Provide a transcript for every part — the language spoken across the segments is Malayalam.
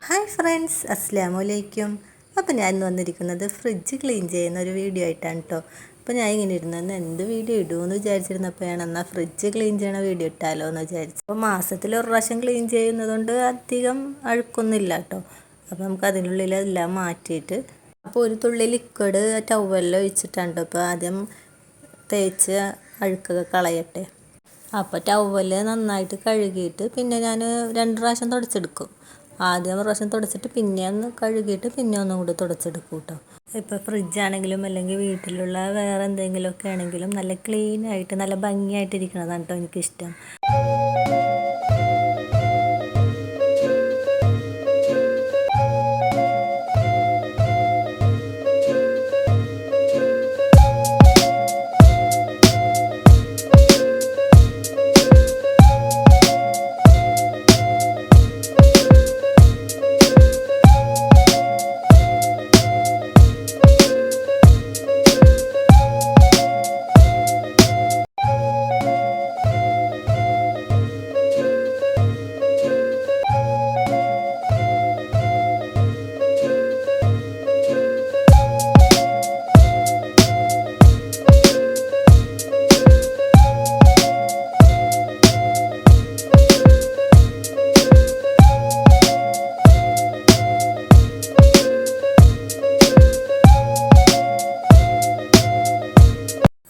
ഹായ് ഫ്രണ്ട്സ്, അസ്സലാമു അലൈക്കും. അപ്പോൾ ഞാൻ ഇന്ന് വന്നിരിക്കുന്നത് ഫ്രിഡ്ജ് ക്ലീൻ ചെയ്യുന്ന ഒരു വീഡിയോ ആയിട്ടാണ് കേട്ടോ. അപ്പോൾ ഞാൻ ഇങ്ങനെ ഇരുന്ന് എന്ത് വീഡിയോ ഇടുമെന്ന് വിചാരിച്ചിരുന്നപ്പോഴാണ് എന്നാൽ ഫ്രിഡ്ജ് ക്ലീൻ ചെയ്യണ വീഡിയോ ഇട്ടാലോ എന്ന് വിചാരിച്ചു. അപ്പോൾ മാസത്തിൽ ഒരു പ്രാവശ്യം ക്ലീൻ ചെയ്യുന്നതുകൊണ്ട് അധികം അഴുക്കൊന്നുമില്ല കേട്ടോ. അപ്പോൾ നമുക്ക് അതിനുള്ളിലെല്ലാം മാറ്റിയിട്ട് അപ്പോൾ ഒരു തുള്ളി ലിക്വിഡ് ടവലിൽ ഒഴിച്ചിട്ടാണ് കേട്ടോ. അപ്പോൾ ആദ്യം തേച്ച് അഴുക്കൊക്കെ കളയട്ടെ. അപ്പോൾ ടവല് നന്നായിട്ട് കഴുകിയിട്ട് പിന്നെ ഞാൻ 2 പ്രാവശ്യം തുടച്ചെടുക്കും. ആദ്യം ഒരു പ്രാവശ്യം തുടച്ചിട്ട് പിന്നെ ഒന്ന് കഴുകിയിട്ട് പിന്നെ ഒന്നും കൂടി തുടച്ചെടുക്കും കേട്ടോ. ഇപ്പോൾ ഫ്രിഡ്ജാണെങ്കിലും അല്ലെങ്കിൽ വീട്ടിലുള്ള വേറെ എന്തെങ്കിലുമൊക്കെ ആണെങ്കിലും നല്ല ക്ലീൻ ആയിട്ട് നല്ല ഭംഗിയായിട്ടിരിക്കണതാണ് കേട്ടോ എനിക്കിഷ്ടം.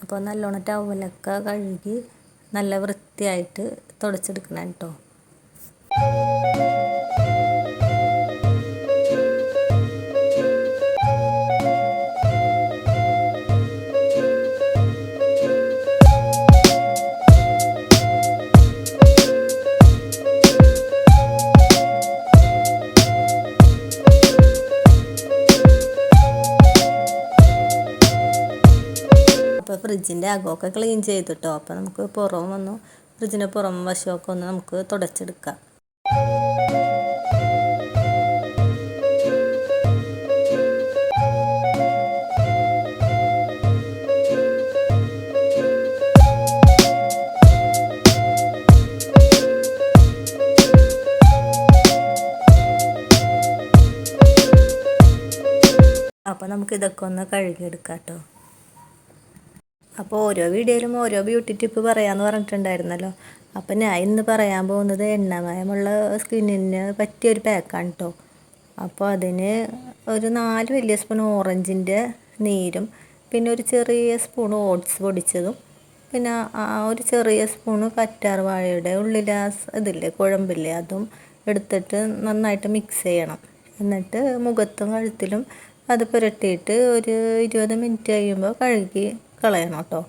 അപ്പോൾ നല്ലോണം ടവലൊക്കെ കഴുകി നല്ല വൃത്തിയായിട്ട് തുടച്ചെടുക്കണം കേട്ടോ. അപ്പോൾ ഫ്രിഡ്ജിൻ്റെ അകമൊക്കെ ക്ലീൻ ചെയ്തിട്ടോ. അപ്പോൾ നമുക്ക് ഫ്രിഡ്ജിൻ്റെ പുറം വശമൊക്കെ ഒന്ന് നമുക്ക് തുടച്ചെടുക്കാം. അപ്പോൾ നമുക്ക് ഇതൊക്കെ ഒന്ന് കഴുകിയെടുക്കാം കേട്ടോ. അപ്പോൾ ഓരോ വീഡിയോയിലും ഓരോ ബ്യൂട്ടി ടിപ്പ് പറയാമെന്ന് പറഞ്ഞിട്ടുണ്ടായിരുന്നല്ലോ. അപ്പോൾ ഞാൻ ഇന്ന് പറയാൻ പോകുന്നത് എണ്ണമയമുള്ള സ്കിന്നിന് പറ്റിയൊരു പാക്കാണ് കേട്ടോ. അപ്പോൾ അതിന് ഒരു 4 വലിയ സ്പൂൺ ഓറഞ്ചിൻ്റെ നീരും പിന്നെ ഒരു ചെറിയ സ്പൂൺ ഓട്സ് പൊടിച്ചതും പിന്നെ ഒരു ചെറിയ സ്പൂണ് കറ്റാർ വാഴയുടെ ഉള്ളിലെ ഇതില്ലേ കുഴമ്പില്ലേ അതും എടുത്തിട്ട് നന്നായിട്ട് മിക്സ് ചെയ്യണം. എന്നിട്ട് മുഖത്തും കഴുത്തിലും അത് പുരട്ടിയിട്ട് ഒരു 20 മിനിറ്റ് കഴിയുമ്പോൾ കഴുകി കളയണം കേട്ടോ.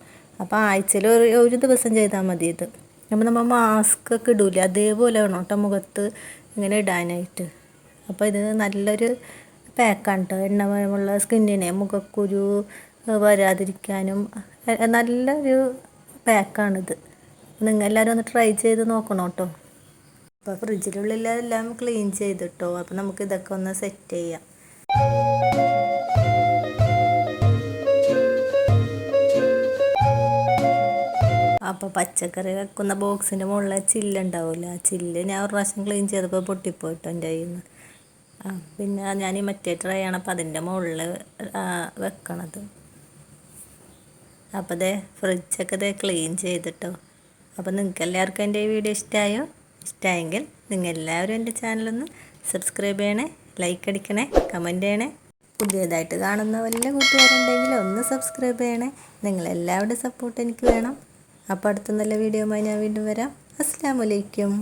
അപ്പോൾ ആഴ്ചയിൽ ഒരു ദിവസം ചെയ്താൽ മതി ഇത്. അപ്പോൾ നമ്മൾ മാസ്ക് ഒക്കെ ഇടൂലേ അതേപോലെ വേണം കേട്ടോ മുഖത്ത് ഇങ്ങനെ ഇടാനായിട്ട്. അപ്പോൾ ഇത് നല്ലൊരു പാക്കാണ് കേട്ടോ. എണ്ണമയമുള്ള സ്കിന്നിനെ മുഖക്കുരു വരാതിരിക്കാനും നല്ലൊരു പാക്കാണിത്. നിങ്ങൾ എല്ലാവരും ഒന്ന് ട്രൈ ചെയ്ത് നോക്കണം കേട്ടോ. അപ്പോൾ ഫ്രിഡ്ജിലുള്ളിലെല്ലാം ക്ലീൻ ചെയ്തിട്ടോ. അപ്പോൾ നമുക്ക് ഇതൊക്കെ ഒന്ന് സെറ്റ് ചെയ്യാം. അപ്പോൾ പച്ചക്കറി വെക്കുന്ന ബോക്സിൻ്റെ മുകളിൽ ചില്ലുണ്ടാവില്ല, ആ ചില്ല് ഞാൻ ഒരു പ്രാവശ്യം ക്ലീൻ ചെയ്തപ്പോൾ പൊട്ടിപ്പോയിട്ടോ എൻ്റെ കയ്യിൽ നിന്ന്. പിന്നെ ഞാൻ ഈ മറ്റേ ട്രൈ ആണ് അപ്പോൾ അതിൻ്റെ മുകളിൽ വെക്കണത്. അപ്പോൾ ഫ്രിഡ്ജൊക്കെ ക്ലീൻ ചെയ്തിട്ടോ. അപ്പോൾ നിങ്ങൾക്ക് എല്ലാവർക്കും എൻ്റെ ഈ വീഡിയോ ഇഷ്ടമായെങ്കിൽ നിങ്ങൾ എല്ലാവരും എൻ്റെ ചാനലൊന്ന് സബ്സ്ക്രൈബ് ചെയ്യണേ, ലൈക്ക് അടിക്കണേ, കമൻറ്റ് ചെയ്യണേ. പുതിയതായിട്ട് കാണുന്ന വല്ല കൂട്ടുകാരുണ്ടെങ്കിൽ ഒന്ന് സബ്സ്ക്രൈബ് ചെയ്യണേ. നിങ്ങളെല്ലാവരുടെയും സപ്പോർട്ട് എനിക്ക് വേണം. അപ്പോൾ അടുത്ത നല്ല വീഡിയോയുമായി ഞാൻ വീണ്ടും വരാം. അസ്സലാമു അലൈക്കും.